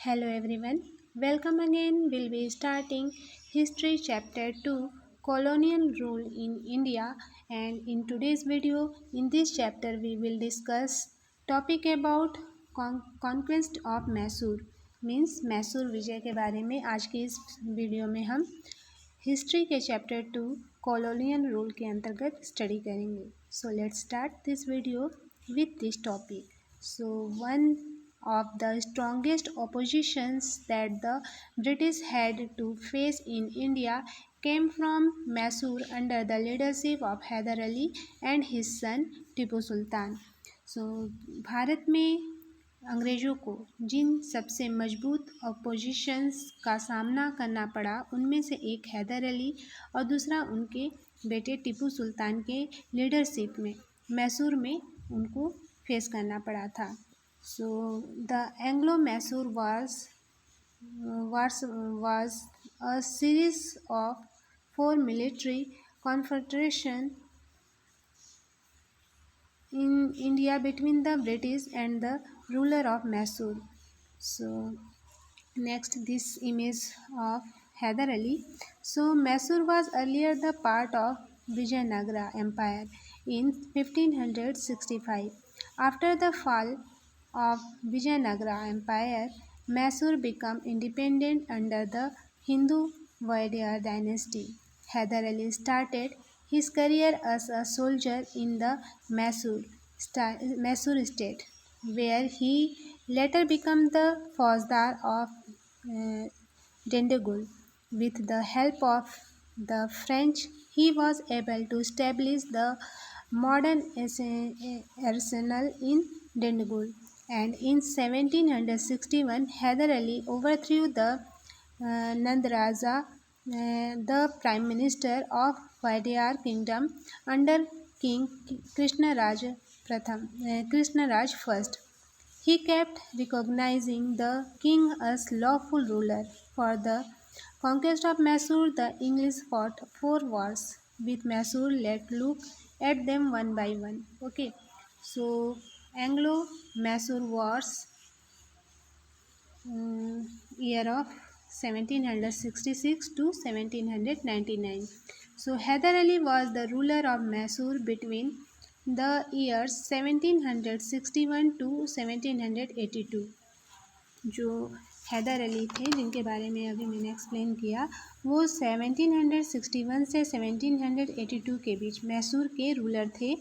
Hello everyone, welcome again. We'll be starting History Chapter 2 Colonial Rule in India, and in today's video, in this chapter, we will discuss topic about conquest of Mysore means Mysore विजय के बारे में आज की इस video में हम history के chapter 2 colonial rule के अंतर्गत स्टडी करेंगे. So let's start this video with this topic. So, one of the strongest oppositions that the British had to face in India came from Mysore under the leadership of Hyder Ali and his son Tipu Sultan. So, Bharat में अंग्रेज़ों को जिन सबसे मजबूत oppositions का सामना करना पड़ा उनमें से एक हैदर अली और दूसरा उनके बेटे टीपू सुल्तान के लीडरशिप में मैसूर में उनको फेस करना पड़ा था. So the Anglo Mysore wars a series of 4 military confrontation in India between the British and the ruler of Mysore. So next this image of Hyder Ali. So Mysore was earlier the part of Vijayanagara Empire in 1565. After the fall of Vijayanagara Empire, Mysore became independent under the Hindu Wadiyar dynasty. Hyder Ali started his career as a soldier in the Mysore state, where he later became the Fauzdar of Dendegul. With the help of the French, he was able to establish the modern arsenal in Dendegul. And in 1761, Hyder Ali overthrew the Nand Raja, the prime minister of Wadiyar kingdom under King Krishna Raj I. He kept recognizing the king as lawful ruler. For the conquest of Mysore, the English fought 4 wars with Mysore. Let's look at them one by one. Okay, so Anglo-Mysore Wars, year of 1766 to 1799. So Hyder Ali was the ruler of Mysore between the years 1761 to 1782. जो हैदर अली थे जिनके बारे में अभी मैंने explain किया वो 1761 से 1782 के बीच मैसूर के रूलर थे.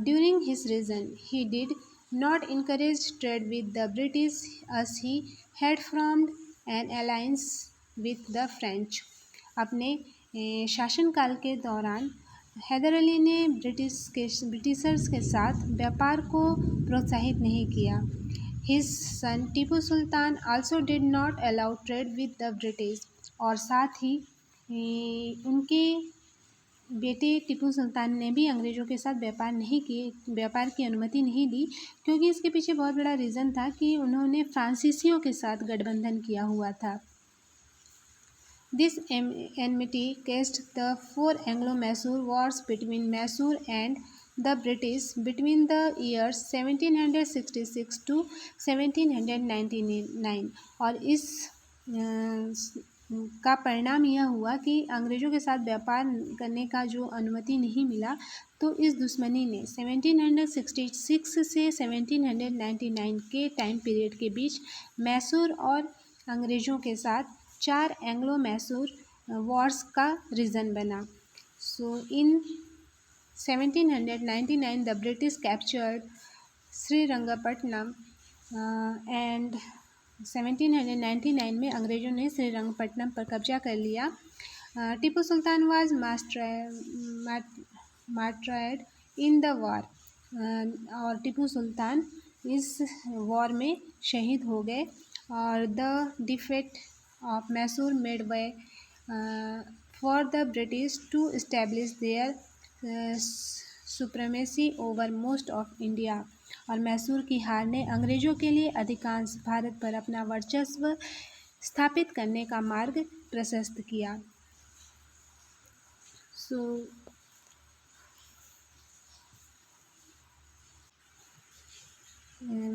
During his region he did not encourage trade with the British as he had formed an alliance with the French. अपने शासनकाल के दौरान हैदर अली ने ब्रिटिशर्स के साथ व्यापार को प्रोत्साहित नहीं किया. His son Tipu Sultan also did not allow trade with the British. और साथ ही उनके बेटे टीपू सुल्तान ने भी अंग्रेज़ों के साथ व्यापार की अनुमति नहीं दी, क्योंकि इसके पीछे बहुत बड़ा रीज़न था कि उन्होंने फ्रांसीसियों के साथ गठबंधन किया हुआ था. This enmity caused the 4 Anglo-Mysore wars between Mysore and the British between the years 1766 to 1799. और इस का परिणाम यह हुआ कि अंग्रेज़ों के साथ व्यापार करने का जो अनुमति नहीं मिला, तो इस दुश्मनी ने 1766 से 1799 के टाइम पीरियड के बीच मैसूर और अंग्रेज़ों के साथ 4 एंग्लो-मैसूर वॉर्स का रीज़न बना. So in 1799 the British captured Srirangapatnam and 1799 में अंग्रेज़ों ने श्रीरंगपट्टनम पर कब्जा कर लिया. Tipu Sultan was martyred in the war. और टीपू सुल्तान इस वॉर में शहीद हो गए. और the defeat of Mysore made way for the British to establish their supremacy over most of India. और मैसूर की हार ने अंग्रेज़ों के लिए अधिकांश भारत पर अपना वर्चस्व स्थापित करने का मार्ग प्रशस्त किया. सो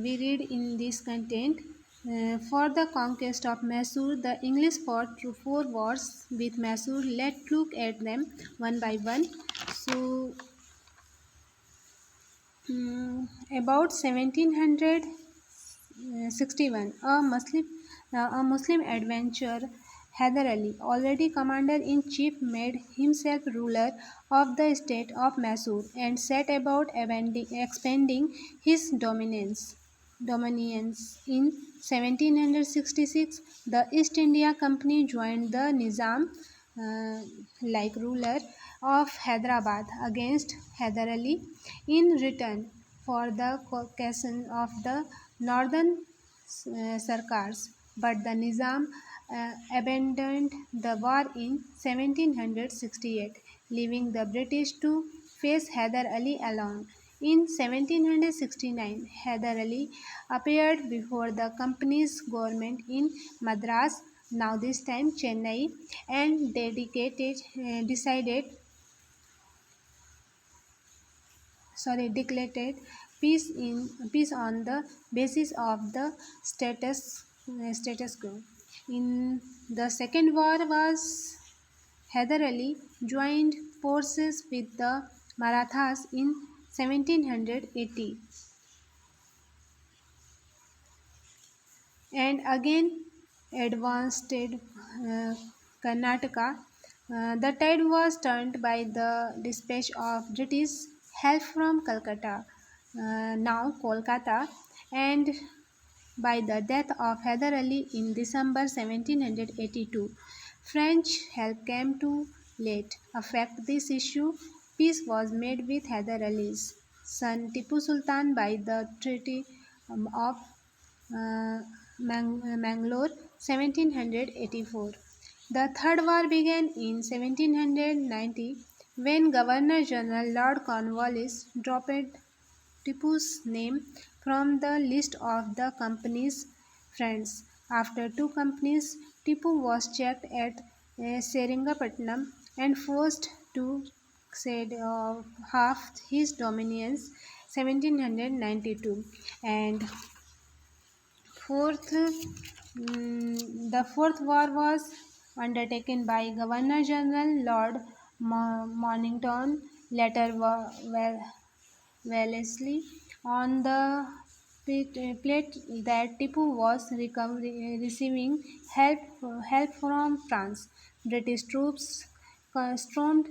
we read in this content For the conquest of Mysore, the English fought through 4 wars with Mysore. Let's look at them one by one. So, about 1761, a Muslim adventurer, Hyder Ali, already commander-in-chief, made himself ruler of the state of Mysore and set about expanding his dominions. In 1766, the East India Company joined the Nizam, like ruler of Hyderabad, against Hyder Ali in return for the caution of the northern Sarkars. But the Nizam abandoned the war in 1768, leaving the British to face Hyder Ali alone. In 1769, Hyder Ali appeared before the company's government in Madras, now this time Chennai, and declared peace on the basis of the status quo. In the Second War was Hyder Ali joined forces with the Marathas in 1780 and again advanced Karnataka. The tide was turned by the dispatch of British help from Calcutta, now Kolkata, and by the death of Hyder Ali in December 1782. French help came too late. Affect this issue, peace was made with Hyder Ali's son Tipu Sultan by the Treaty of Mangalore 1784. The Third War began in 1790 when Governor General Lord Cornwallis dropped Tipu's name from the list of the company's friends. After 2 companies, Tipu was checked at Seringapatam and forced to cede half his dominions 1792. And the fourth war was undertaken by Governor General Lord Mornington, later Wellesley, on the plate that Tipu was receiving help from France. British troops stormed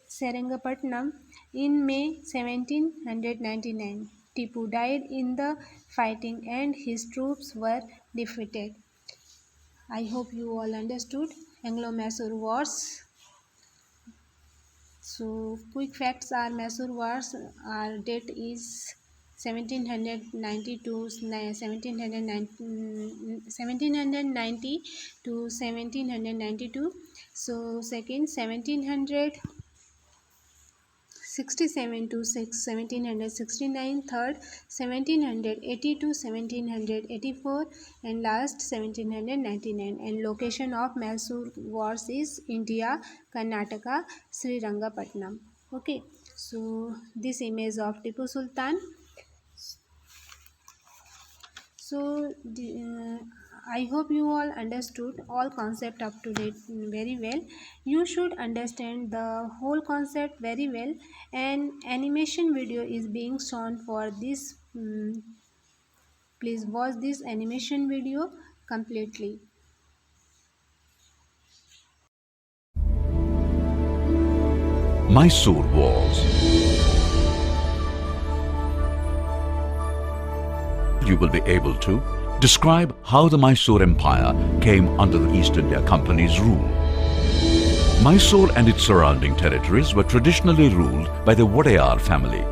Seringapatam in May 1799. Tipu died in the fighting and his troops were defeated. I hope you all understood Anglo-Mysore Wars. So, quick facts are Mysore Wars. Our date is 1790 to 1792. So, second 1767 to 1769, third 1780 to 1784, and last 1799. And location of Mysore Wars is India, Karnataka, Srirangapatnam. Okay, so this image of Tipu Sultan. So I hope you all understood all concept up to date very well. You should understand the whole concept very well, and animation video is being shown for this. Please watch this animation video completely. Mysore Wars. You will be able to describe how the Mysore Empire came under the East India Company's rule. Mysore and its surrounding territories were traditionally ruled by the Wadayar family.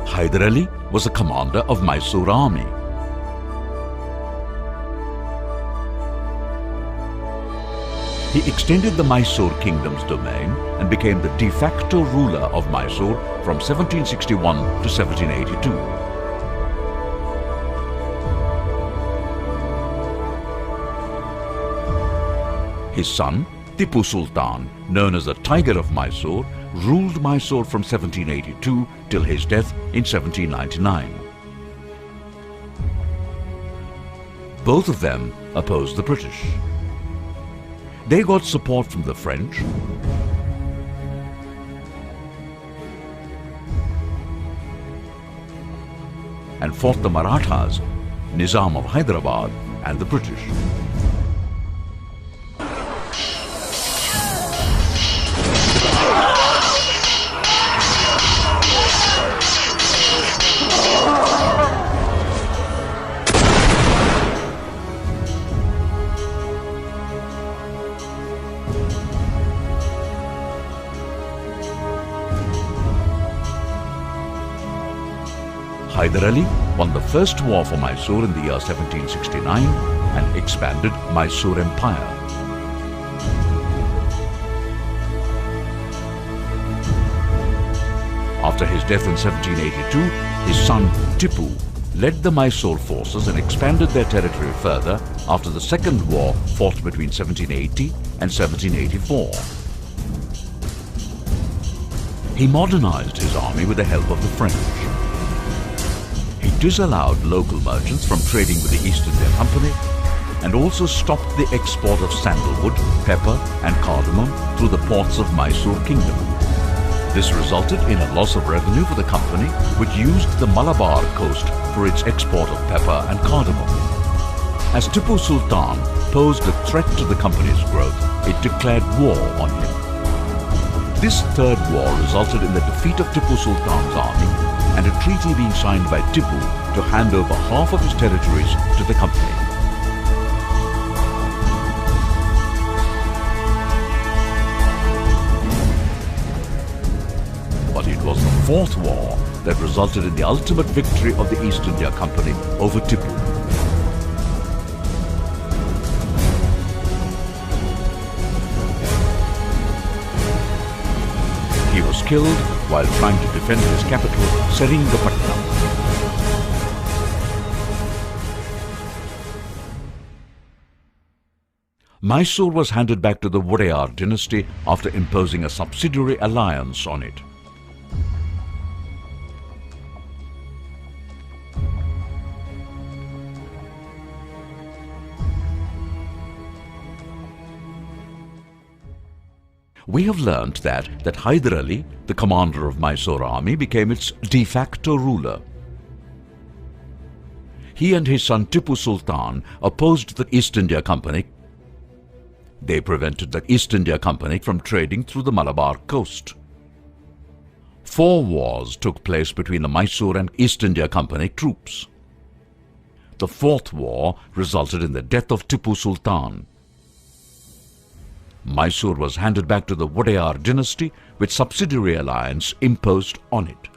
Hyder Ali was the commander of Mysore army. He extended the Mysore kingdom's domain and became the de facto ruler of Mysore from 1761 to 1782. His son, Tipu Sultan, known as the Tiger of Mysore, ruled Mysore from 1782 till his death in 1799. Both of them opposed the British. They got support from the French, and fought the Marathas, Nizam of Hyderabad, and the British. Hyder Ali won the first war for Mysore in the year 1769 and expanded Mysore Empire. After his death in 1782, his son Tipu led the Mysore forces and expanded their territory further after the second war fought between 1780 and 1784. He modernized his army with the help of the French. He disallowed local merchants from trading with the East India Company and also stopped the export of sandalwood, pepper and cardamom through the ports of Mysore Kingdom. This resulted in a loss of revenue for the company, which used the Malabar coast for its export of pepper and cardamom. As Tipu Sultan posed a threat to the company's growth, it declared war on him. This third war resulted in the defeat of Tipu Sultan's army and a treaty being signed by Tipu to hand over half of his territories to the company. But it was the fourth war that resulted in the ultimate victory of the East India Company over Tipu. He was killed while trying to defend his capital, Seringamapatnam. Mysore was handed back to the Wadayar dynasty after imposing a subsidiary alliance on it. We have learnt that Hyder Ali, the commander of Mysore army, became its de facto ruler. He and his son Tipu Sultan opposed the East India Company. They prevented the East India Company from trading through the Malabar coast. 4 wars took place between the Mysore and East India Company troops. The 4th war resulted in the death of Tipu Sultan. Mysore was handed back to the Wadayar dynasty with subsidiary alliance imposed on it.